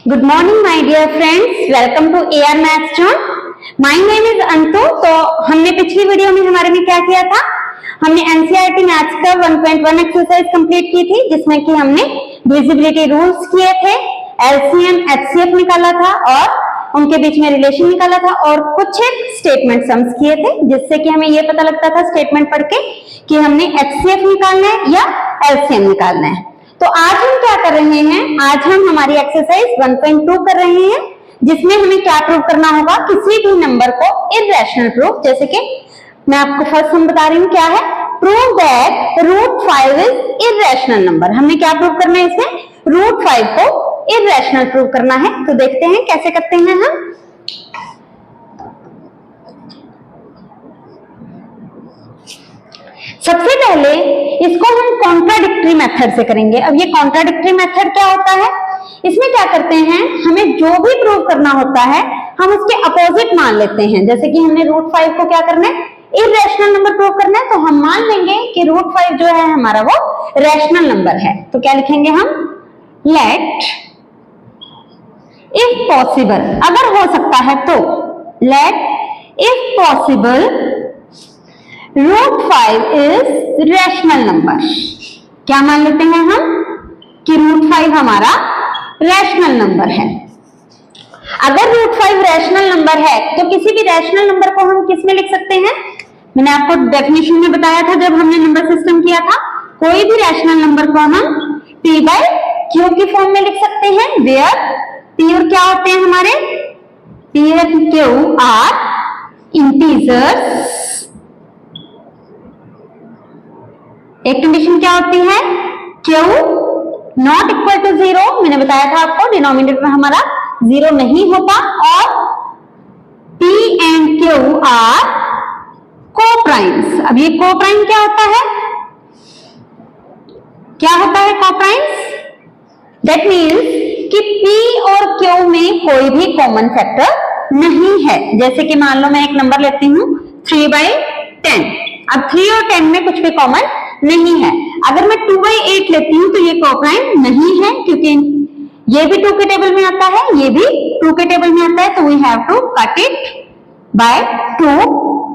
Good morning my dear friends, welcome to AR maths zone. My name is Antu. तो हमने पिछली video में हमारे में क्या किया था, हमने एनसीईआरटी मैथ्स का 1.1 एक्सरसाइज कंप्लीट की थी, जिसमें कि हमने डिविजिबिलिटी रूल्स किए थे, एलसीएम एचसीएफ निकाला था और उनके बीच में रिलेशन निकाला था और कुछ स्टेटमेंट सम्स किए थे, जिससे कि हमें यह पता लगता था स्टेटमेंट पढ़ के कि हमने एचसीएफ निकालना है या एलसीएम निकालना है। तो आज हम क्या कर रहे हैं, आज हम हमारी एक्सरसाइज 1.2 कर रहे हैं, जिसमें हमें क्या प्रूव करना होगा, किसी भी नंबर को इररेशनल प्रूफ। जैसे कि मैं आपको फर्स्ट हम बता रही हूँ क्या है, prove that √5 is irrational number. हमने क्या प्रूव करना है इसमें, √5 को इररेशनल प्रूव करना है। तो देखते हैं कैसे करते हैं हम। सबसे पहले इसको हम कॉन्ट्राडिक्टरी मेथड से करेंगे। अब ये कॉन्ट्राडिक्टरी मेथड क्या होता है, इसमें क्या करते हैं, हमें जो भी प्रूव करना होता है हम उसके अपोजिट मान लेते हैं। जैसे कि हमने √5 को क्या करना है, इररेशनल नंबर प्रूव करना है, तो हम मान लेंगे कि √5 जो है हमारा वो रैशनल नंबर है। तो क्या लिखेंगे हम, लेट इफ पॉसिबल, अगर हो सकता है तो, let if possible √5 is rational number. क्या मान लेते हैं हम कि √5 हमारा रैशनल नंबर है। अगर √5 रैशनल नंबर है तो किसी भी रैशनल नंबर को हम किस में लिख सकते हैं, मैंने आपको डेफिनेशन में बताया था जब हमने नंबर सिस्टम किया था, कोई भी रैशनल नंबर को हम p/q की फॉर्म में लिख सकते हैं, वेयर p और क्या होते हैं हमारे, p और q आर इंटीजर्स। एक कंडीशन क्या होती है, q नॉट इक्वल टू 0, मैंने बताया था आपको डिनोमिनेटर में हमारा 0 नहीं होता, और p and q are coprimes. अब ये कोप्राइम क्या होता है, क्या होता है कोप्राइम्स, दैट मीन्स कि p और q में कोई भी कॉमन फैक्टर नहीं है। जैसे कि मान लो मैं एक नंबर लेती हूं 3/10, अब 3 और 10 में कुछ भी कॉमन नहीं है। अगर मैं 2/8 लेती हूं तो ये कोप्राइम नहीं है, क्योंकि ये भी 2 के टेबल में आता है, ये भी 2 के टेबल में आता है, तो we have to cut it by 2,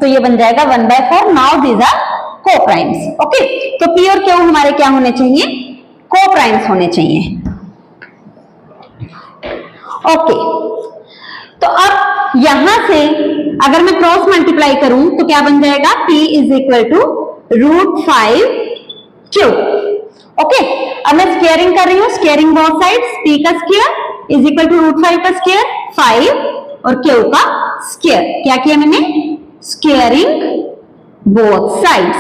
तो ये बन जाएगा 1/4। Now these are coprimes. Okay, तो p और q हमारे क्या होने चाहिए, कोप्राइम्स होने चाहिए। ओके, तो अब यहां से अगर मैं क्रॉस मल्टीप्लाई करूं तो क्या बन जाएगा, p is equal to √5q। Okay, अब मैं स्क्वायरिंग कर रही हूं, स्क्वायरिंग बोथ साइड्स, p का स्क्वायर इज इक्वल टू √5 का स्क्वायर 5 और q का स्क्वायर। क्या किया मैंने, स्क्वायरिंग बोथ साइड्स।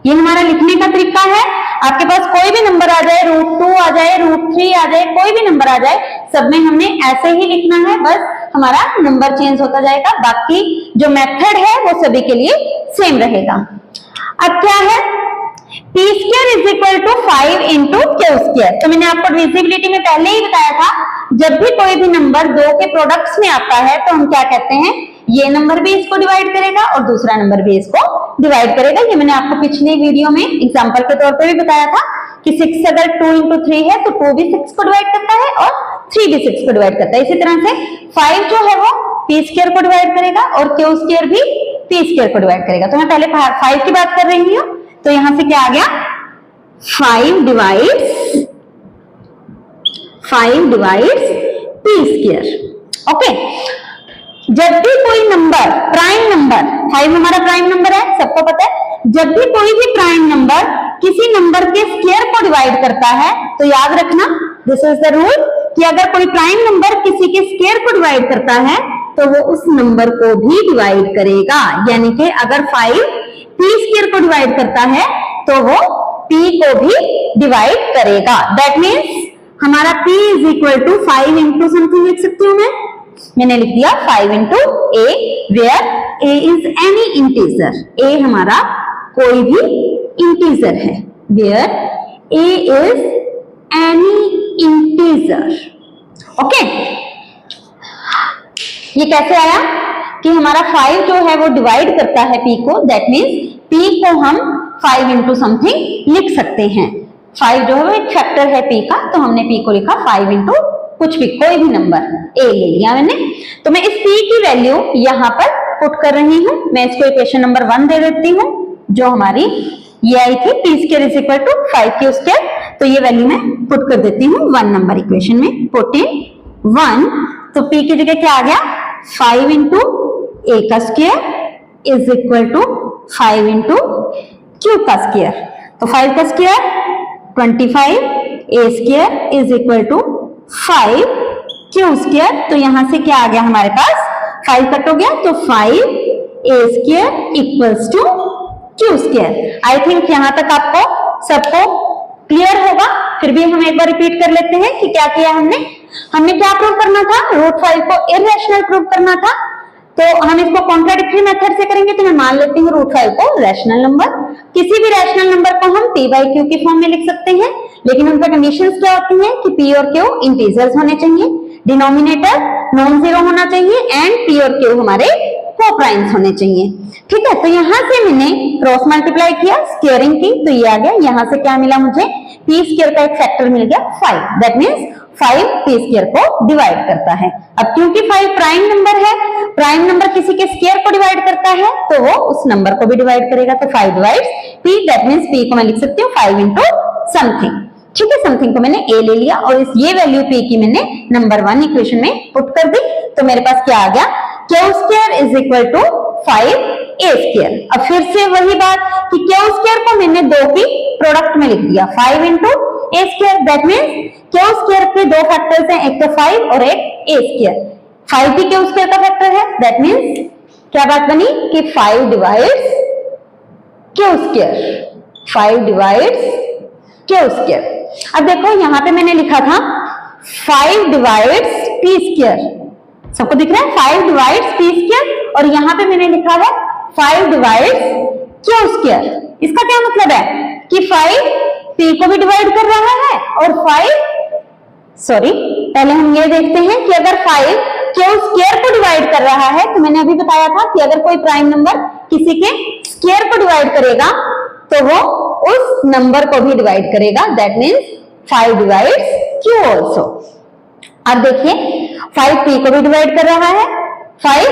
ये हमारा लिखने का तरीका है। आपके पास कोई भी नंबर आ जाए, √2 आ जाए, √3 आ जाए, कोई भी नंबर आ जाए, सब में हमने ऐसे ही लिखना है, बस हमारा नंबर चेंज होता जाएगा, बाकी जो मेथड है वो सभी के लिए सेम रहेगा। अब क्या है, p² is equal to 5 into q²। तो मैंने आपको डिविजिबिलिटी में पहले ही बताया था, जब भी कोई भी नंबर 2 के प्रोडक्ट्स में आता है तो हम क्या कहते हैं, ये नंबर भी इसको डिवाइड करेगा और दूसरा नंबर भी इसको डिवाइड करेगा। ये मैंने आपको पिछली वीडियो में एग्जांपल के तौर पे भी बताया था कि 6 अगर 2 इंटू 3 है तो 2 भी 6 को डिवाइड करता है और 3 भी 6 को डिवाइड करता है। इसी तरह से 5 जो है वो p² को डिवाइड करेगा और q² भी p² को डिवाइड करेगा। तो मैं पहले 5 की बात कर रही हूँ, तो यहां से क्या आ गया, 5 डिवाइड्स p²। ओके, जब भी कोई नंबर प्राइम नंबर, 5 हमारा प्राइम नंबर है, सबको पता है, जब भी कोई भी प्राइम नंबर किसी नंबर के स्क्वायर को डिवाइड करता है, तो याद रखना, दिस इज द रूल, कि अगर कोई प्राइम नंबर किसी के स्क्वायर को डिवाइड करता है तो वो उस नंबर को भी डिवाइड करेगा। यानी कि अगर 5 p² को डिवाइड करता है तो वो p को भी डिवाइड करेगा। दैट मीन्स हमारा p is equal to 5 into something लिख सकती हूँ मैंने लिख दिया 5 into a, where a is any integer. a हमारा कोई भी इंटीजर है, where a is any integer. Okay, ये कैसे आया कि हमारा 5 जो है वो डिवाइड करता है p को, दैट मीन्स p को हम 5 इंटू समथिंग लिख सकते हैं। 5 जो है वो एक फैक्टर है p का, तो हमने p को लिखा 5 इंटू कुछ भी, कोई भी नंबर a ले लिया मैंने। तो मैं इस p की वैल्यू यहाँ पर पुट कर रही हूँ। मैं इसको इक्वेशन नंबर 1 दे देती हूँ, जो हमारी ये आई थी p square is equal to 5q square. तो ये वैल्यू मैं पुट कर देती हूँ 1 नंबर इक्वेशन में, पुट इन 1। तो p की जगह क्या आ गया, 5 इंटू a का square is equal to 5 into q का स्क्वायर। तो 5 का square 25, a square is equal to 5 q square. तो यहां से क्या आ गया हमारे पास, 5 कट हो गया, तो 5 a square equals to q square. I think यहां तक आपको सबको क्लियर होगा। फिर भी हम एक बार रिपीट कर लेते हैं कि क्या किया हमने क्या प्रूव करना था, √5 को इररेशनल प्रूव करना था। तो हम इसको कॉन्ट्राडिक्टरी मेथड से करेंगे। तो मैं मान लेती हूँ √5 को रैशनल नंबर। किसी भी रैशनल नंबर को हम p बाई q की फॉर्म में लिख सकते हैं, लेकिन उनका कंडीशंस क्या होती हैं कि p और q इंटीजर्स होने चाहिए, डिनोमिनेटर नॉन जीरो होना चाहिए एंड p और q हमारे कोप्राइम्स होने चाहिए। ठीक है, तो यहां से मैंने क्रॉस मल्टीप्लाई किया, स्क्वायरिंग की, तो ये आ गया। यहां से क्या मिला मुझे, p स्क्वायर का एक फैक्टर मिल गया 5, दैट मींस 5 p स्क्वायर को डिवाइड करता है। अब क्योंकि 5 प्राइम नंबर है, प्राइम नंबर किसी के स्क्वायर को डिवाइड करता है, तो वो उस नंबर को भी डिवाइड करेगा। तो 5 divides p, that means p को मैं लिख सकती हूँ 5 इंटू समथिंग। ठीक है, समथिंग को मैंने a ले लिया और ये वैल्यू p की मैंने नंबर 1 इक्वेशन में पुट कर दी। तो मेरे पास क्या आ गया, q square is equal to 5a square. अब फिर से वही बात कि q स्क्वायर को मैंने 2 की प्रोडक्ट में लिख दिया, 5 into a square, that means q square के 2 फैक्टर्स हैं, एक तो 5 और एक a स्क्वायर। 5 भी q स्क्वायर का फैक्टर है, दैट मींस क्या बात बनी कि 5 divides q square, 5 divides q square. अब देखो यहां पे मैंने लिखा था 5 डिवाइड्स p स्क्वायर, सबको दिख रहा है 5 डिवाइड्स p स्क्वायर, और यहां पे मैंने लिखा है 5 डिवाइड्स q स्क्वायर। इसका क्या मतलब है कि 5 p को भी डिवाइड कर रहा है और 5 पहले हम ये देखते हैं कि अगर 5 q स्क्वायर को डिवाइड कर रहा है, तो मैंने अभी बताया था कि अगर कोई प्राइम नंबर किसी के स्क्वायर को डिवाइड करेगा तो वो उस नंबर को भी डिवाइड करेगा, that means 5 divides q also. अब देखिए 5 p को भी डिवाइड कर रहा है, 5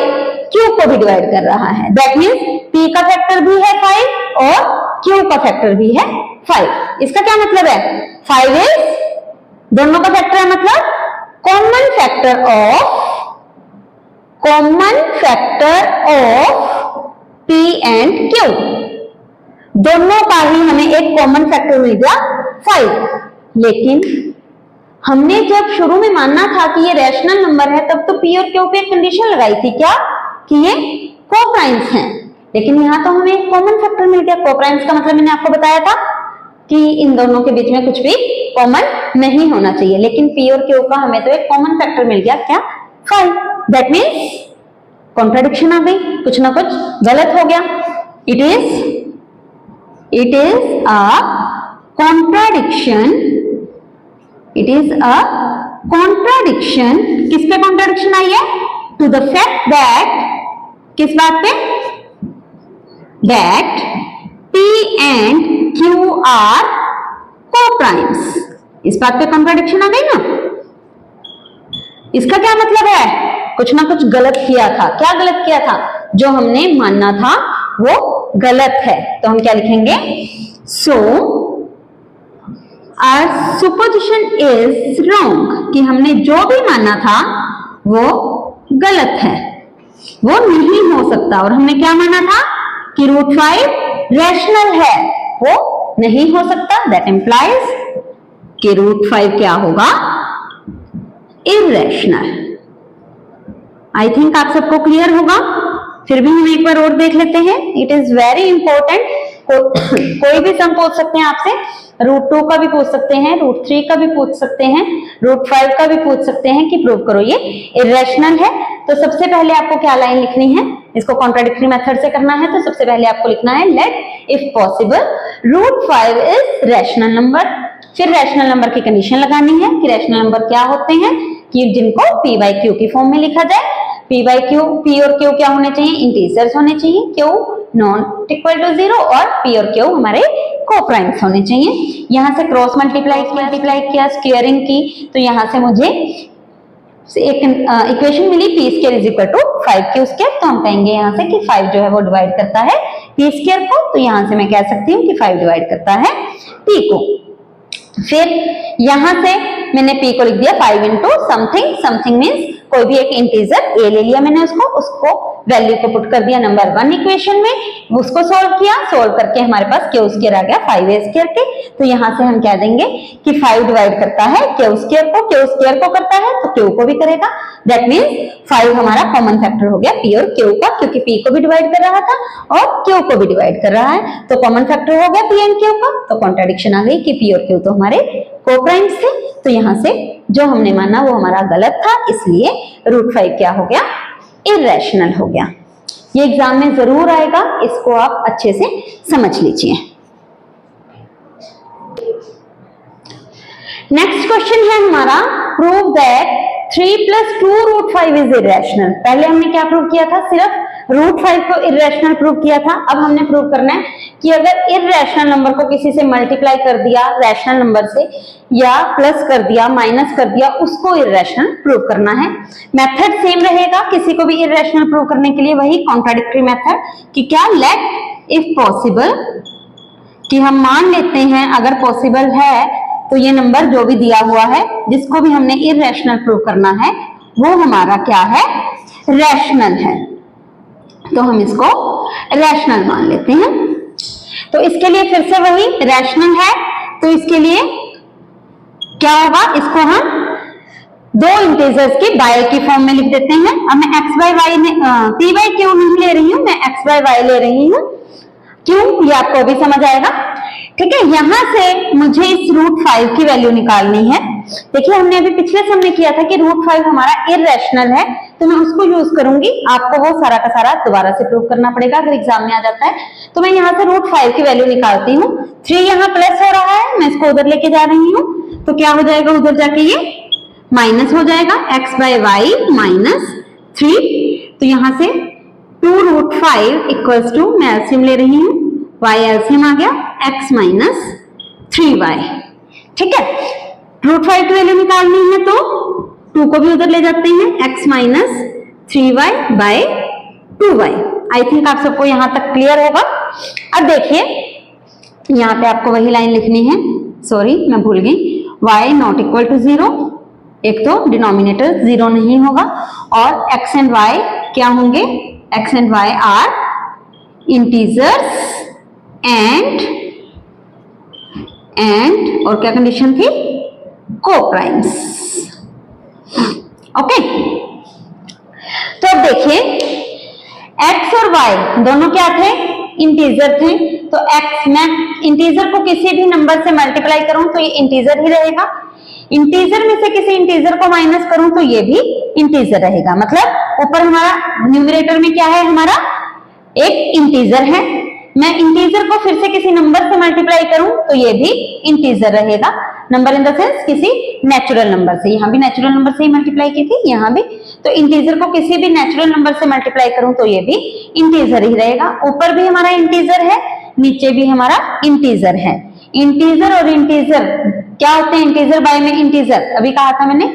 q को भी डिवाइड कर रहा है, दैट मींस p का फैक्टर भी है 5 और q का फैक्टर भी है 5। इसका क्या मतलब है, 5 इज दोनों का फैक्टर है, मतलब common factor of p and q, दोनों का ही हमें एक कॉमन फैक्टर मिल गया 5। लेकिन हमने जब शुरू में मानना था कि ये रैशनल नंबर है, तब तो p और q पे एक कंडीशन लगाई थी, क्या कि ये कोप्राइम्स हैं। लेकिन यहाँ तो हमें एक कॉमन फैक्टर मिल गया। कोप्राइम्स का मतलब मैंने आपको बताया था कि इन दोनों के बीच में कुछ भी कॉमन नहीं होना चाहिए, लेकिन p और q का हमें तो एक कॉमन फैक्टर मिल गया, क्या 5, दैट मींस कॉन्ट्राडिक्शन आ गई, कुछ ना कुछ गलत हो गया। It is a contradiction, it is a contradiction. किस पे कॉन्ट्राडिक्शन आई है, टू द फैक्ट दैट, किस बात पे, that p and q are coprimes. इस बात पे कॉन्ट्राडिक्शन आ गई ना। इसका क्या मतलब है, कुछ ना कुछ गलत किया था। क्या गलत किया था, जो हमने मानना था वो गलत है। तो हम क्या लिखेंगे, सो आवर सुपोजिशन इज रॉन्ग, कि हमने जो भी माना था वो गलत है, वो नहीं हो सकता। और हमने क्या माना था कि √5 रैशनल है, वो नहीं हो सकता, दैट इंप्लाइज कि √5 क्या होगा, इररेशनल। आई थिंक आप सबको क्लियर होगा। फिर भी हम एक बार और देख लेते हैं, इट इज वेरी इंपॉर्टेंट। कोई भी सम पूछ सकते हैं आपसे, √2 का भी पूछ सकते हैं, √3 का भी पूछ सकते हैं, √5 का भी पूछ सकते हैं कि प्रूव करो ये इररेशनल है। तो सबसे पहले आपको क्या लाइन लिखनी है, इसको कॉन्ट्राडिक्टरी मेथड से करना है। तो सबसे पहले आपको लिखना है, let if possible √5 is rational number. फिर रैशनल नंबर की कंडीशन लगानी है कि रैशनल नंबर क्या होते हैं, कि जिनको p बाई q की फॉर्म में लिखा जाए। p बाई q, p और q क्या होने चाहिए, इंटीजर्स होने चाहिए, q नॉट इक्वल टू 0 और p और q हमारे कोप्राइम्स होने चाहिए। यहां से क्रॉस मल्टीप्लाई किया स्क्वायरिंग की, तो यहां से मुझे एक इक्वेशन मिली P square is equal to 5 square. तो हम कहेंगे यहाँ से कि 5 जो है वो डिवाइड करता है पी स्क्वायर को, तो यहां से मैं कह सकती हूँ कि 5 डिवाइड करता है पी को। फिर यहां से मैंने p को लिख दिया 5 इंटू समथिंग, समथिंग मीन्स कोई भी एक इंटीजर a ले लिया मैंने, उसको वैल्यू को पुट कर दिया नंबर 1 इक्वेशन में, उसको सॉल्व किया, सॉल्व करके हमारे पास क्यू स्क्वायर आ गया 5a स्क्वायर के। तो यहां से हम कह देंगे कि 5 डिवाइड करता है क्यू स्क्वायर को करता है तो क्यू को भी करेगा। दैट मीन्स 5 हमारा कॉमन फैक्टर हो गया p और q का, क्योंकि p को भी डिवाइड कर रहा था और q को भी डिवाइड कर रहा है, तो कॉमन फैक्टर हो गया p एंड q का। तो कॉन्ट्राडिक्शन आ गई कि p और q तो हमारे कोप्राइम्स थे, तो यहां से जो हमने माना वो हमारा गलत था, इसलिए √5 क्या हो गया, इरेशनल हो गया। ये एग्जाम में जरूर आएगा, इसको आप अच्छे से समझ लीजिए। नेक्स्ट क्वेश्चन है हमारा, प्रूव दैट 3 + 2√5 इज इरेशनल। पहले हमने क्या प्रूव किया था, सिर्फ √5 को इरेशनल प्रूव किया था। अब हमने प्रूव करना है कि अगर इरेशनल नंबर को किसी से मल्टीप्लाई कर दिया रैशनल नंबर से, या प्लस कर दिया, माइनस कर दिया, उसको इरेशनल प्रूव करना है। मेथड सेम रहेगा किसी को भी इरेशनल प्रूव करने के लिए, वही कॉन्ट्राडिक्टरी मेथड, कि क्या, लेट इफ पॉसिबल, कि हम मान लेते हैं अगर पॉसिबल है तो ये नंबर जो भी दिया हुआ है जिसको भी हमने इरेशनल प्रूव करना है वो हमारा क्या है, रैशनल है, तो हम इसको रैशनल मान लेते हैं। तो इसके लिए फिर से वही रैशनल है, तो इसके लिए क्या होगा, इसको हम दो इंटीजर्स की बाय की फॉर्म में लिख देते हैं। अब मैं x by y p by q नहीं ले रही हूं, मैं x बाय y ले रही हूं। क्यों, ये आपको अभी समझ आएगा। ठीक है, यहां से मुझे इस √5 की वैल्यू निकालनी है। देखिए हमने अभी पिछले सम में किया था कि √5 हमारा इरेशनल है, तो मैं उसको यूज करूंगी। आपको वो सारा का सारा दोबारा से प्रूव करना पड़ेगा अगर एग्जाम में आ जाता है। तो मैं यहाँ से √5 की वैल्यू निकालती हूँ। 3 यहाँ प्लस हो रहा है, मैं इसको उधर लेके जा रही हूँ, तो क्या हो जाएगा, उधर जाके ये माइनस हो जाएगा, x बाय वाई -3। तो यहां से 2√5 इक्वल्स टू, मैं एलसीएम ले रही हूं, y एलसीएम आ गया x -3y। ठीक है, √5 की वैल्यू निकालनी है तो 2 को भी उधर ले जाते हैं, x -3y bye 2y। I think आप सबको यहां तक क्लियर होगा। अब देखिए यहां पे आपको वही लाइन लिखनी है, सॉरी मैं भूल गई, y नॉट इक्वल टू 0, एक तो डिनोमिनेटर 0 नहीं होगा, और x एंड y क्या होंगे, x and y are integers and और क्या कंडीशन थी, कोप्राइम्स। ओके, तो अब देखिए x और y दोनों क्या थे, इंटीजर थे। तो x, मैं इंटीजर को किसी भी नंबर से मल्टीप्लाई करूं तो ये इंटीजर ही रहेगा, इंटीजर में से किसी इंटीजर को माइनस करूं तो ये भी इंटीजर रहेगा। मतलब ऊपर हमारा न्यूमरेटर में क्या है, हमारा एक इंटीजर है, मैं इंटीजर को फिर से किसी नंबर से मल्टीप्लाई करूं तो ये भी इंटीजर रहेगा। नंबर इन द सेंस किसी नेचुरल नंबर से, यहाँ भी नेचुरल नंबर से ही मल्टीप्लाई की थी, यहाँ भी, तो इंटीजर को किसी भी नेचुरल नंबर से मल्टीप्लाई करूं तो ये भी इंटीजर ही रहेगा। ऊपर भी हमारा इंटीजर है, नीचे भी हमारा इंटीजर है। इंटीजर और इंटीजर क्या होते हैं, इंटीजर बाय में इंटीजर, अभी कहा था मैंने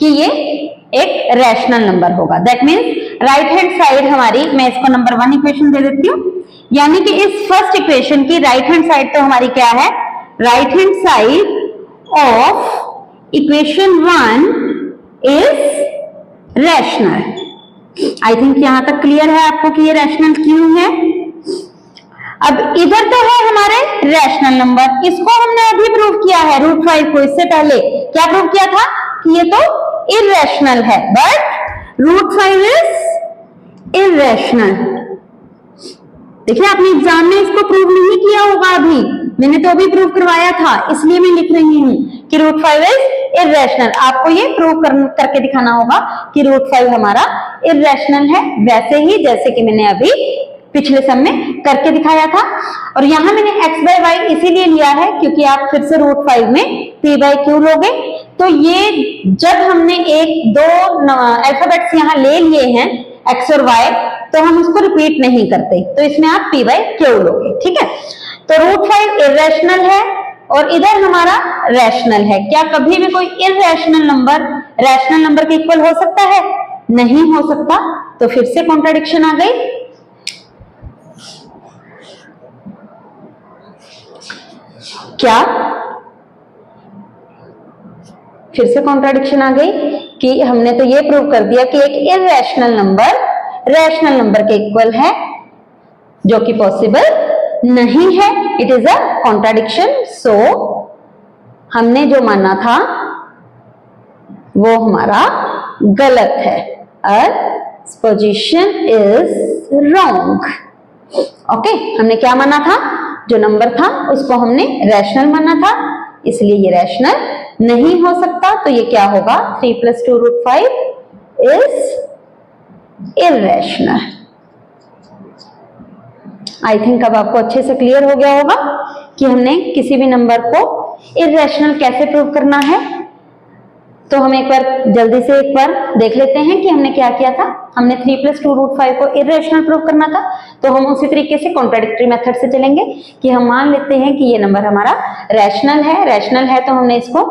कि ये एक रैशनल नंबर होगा। That means right hand side हमारी, मैं इसको नंबर 1 इक्वेशन दे देती हूँ, यानी कि इस फर्स्ट इक्वेशन की राइट हैंड साइड तो हमारी क्या है, right hand side of equation 1 is rational. I think यहां तक क्लियर है आपको कि ये रैशनल क्यों है। अब इधर तो है हमारे रैशनल नंबर, इसको हमने अभी प्रूव किया है √5 को, इससे पहले क्या प्रूव किया था कि ये तो इरेशनल है, बट √5 इज इरेशनल। देखिए आपने एग्जाम में इसको प्रूव नहीं किया होगा, अभी मैंने तो अभी प्रूव करवाया था, इसलिए मैं लिख रही हूं कि √5 इज इरेशनल। आपको ये प्रूव करके दिखाना होगा कि √5 हमारा इरेशनल है, वैसे ही जैसे कि मैंने अभी पिछले सम में करके दिखाया था। और यहां मैंने x बाय वाई इसीलिए लिया है क्योंकि आप फिर से √5 में p बाय q लोगे, तो ये जब हमने एक दो अल्फाबेट्स यहां ले लिए हैं x और y, तो हम उसको रिपीट नहीं करते, तो इसमें आप p बाय q लोगे। ठीक है, तो √5 इरेशनल है और इधर हमारा रैशनल है। क्या कभी भी कोई इरेशनल नंबर रैशनल नंबर के इक्वल हो सकता है? नहीं हो सकता। तो फिर से कॉन्ट्राडिक्शन आ गई। क्या फिर से कॉन्ट्राडिक्शन आ गई कि हमने तो ये प्रूव कर दिया कि एक इरेशनल नंबर रैशनल नंबर के इक्वल है, जो कि पॉसिबल नहीं है। It is a contradiction. So हमने जो माना था वो हमारा गलत है। Position is wrong. ओके, हमने क्या माना था? जो नंबर था उसको हमने रैशनल माना था, इसलिए ये रैशनल नहीं हो सकता। तो ये क्या होगा? 3 + 2 √5 इज इरेशनल। आई थिंक अब आपको अच्छे से क्लियर हो गया होगा कि हमने किसी भी नंबर को इरेशनल कैसे प्रूव करना है। तो हम एक बार जल्दी से एक बार देख लेते हैं कि हमने क्या किया था। हमने 3 + 2 √5 को इरेशनल प्रूव करना था, तो हम उसी तरीके से कॉन्ट्राडिक्टरी मेथड से चलेंगे कि हम मान लेते हैं कि ये नंबर हमारा रैशनल है। रैशनल है तो हमने इसको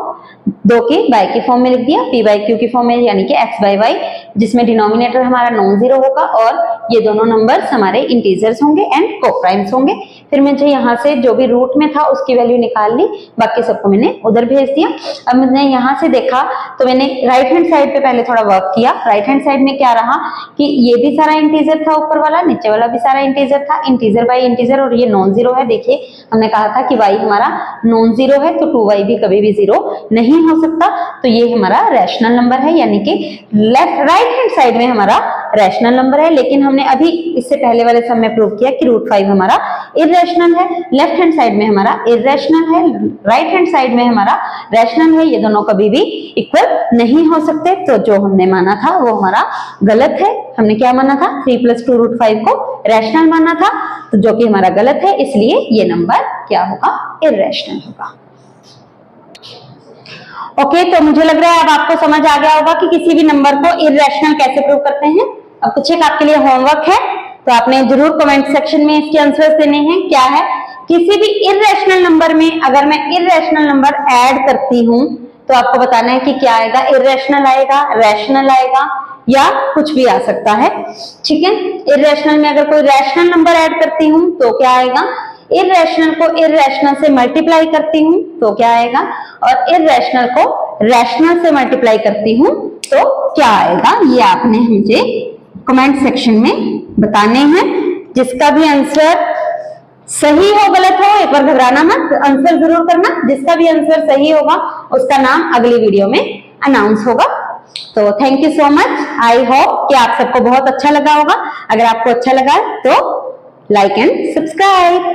2 की बाय की फॉर्म में लिख दिया, p/q की फॉर्म में, यानी कि x/y, जिसमें डिनोमिनेटर हमारा नॉन जीरो होगा और ये दोनों नंबर्स हमारे इंटीजर्स होंगे एंड कोप्राइम्स होंगे। फिर मुझे यहाँ से जो भी रूट में था उसकी वैल्यू निकाल ली, बाकी सबको मैंने उधर भेज दिया। अब मैंने यहाँ से देखा तो मैंने राइट हैंड साइड पे पहले थोड़ा वर्क किया। राइट हैंड साइड में क्या रहा कि ये भी सारा इंटीजर था, ऊपर वाला, नीचे वाला भी सारा इंटीजर था, इंटीजर बाय इंटीजर, और ये नॉन जीरो है। देखिए हमने कहा था कि y हमारा नॉन जीरो है, तो 2y भी कभी भी जीरो नहीं हो सकता। तो ये हमारा रैशनल नंबर है, यानी कि राइट हैंड साइड में हमारा रैशनल नंबर है। लेकिन हमने अभी इससे पहले वाले सम में प्रूव किया कि √5 हमारा इरेशनल है। लेफ्ट हैंड साइड में हमारा इरेशनल है, राइट हैंड साइड में हमारा रैशनल है। ये दोनों कभी भी इक्वल नहीं हो सकते। तो जो हमने माना था वो हमारा गलत है। हमने क्या माना था? 3 + 2 √5 को रैशनल माना था, तो जो कि हमारा गलत है, इसलिए ये नंबर क्या होगा? इरेशनल होगा। ओके, तो मुझे लग रहा है अब आपको समझ आ गया होगा कि किसी भी नंबर को इरेशनल कैसे प्रूव करते हैं। अब कुछ एक आपके लिए होमवर्क है, तो आपने जरूर कमेंट सेक्शन में इसके आंसर्स देने हैं। क्या है? किसी भी इरेशनल नंबर में अगर मैं इरेशनल नंबर ऐड करती हूं तो आपको बताना है कि क्या आएगा? इरेशनल आएगा, रैशनल आएगा, या कुछ भी आ सकता है। ठीक है, इरेशनल में अगर कोई रैशनल नंबर ऐड करती हूं तो क्या आएगा? इरेशनल को इरेशनल से मल्टीप्लाई करती हूं तो क्या आएगा? और इरेशनल को रैशनल से मल्टीप्लाई करती हूं तो क्या आएगा? ये आपने मुझे कमेंट सेक्शन में बताने हैं। जिसका भी आंसर सही हो गलत हो, एक बार घबराना मत, आंसर जरूर करना। जिसका भी आंसर सही होगा उसका नाम अगली वीडियो में अनाउंस होगा। तो thank you so much. I hope कि आप सबको बहुत अच्छा लगा होगा। अगर आपको अच्छा लगा तो लाइक एंड सब्सक्राइब।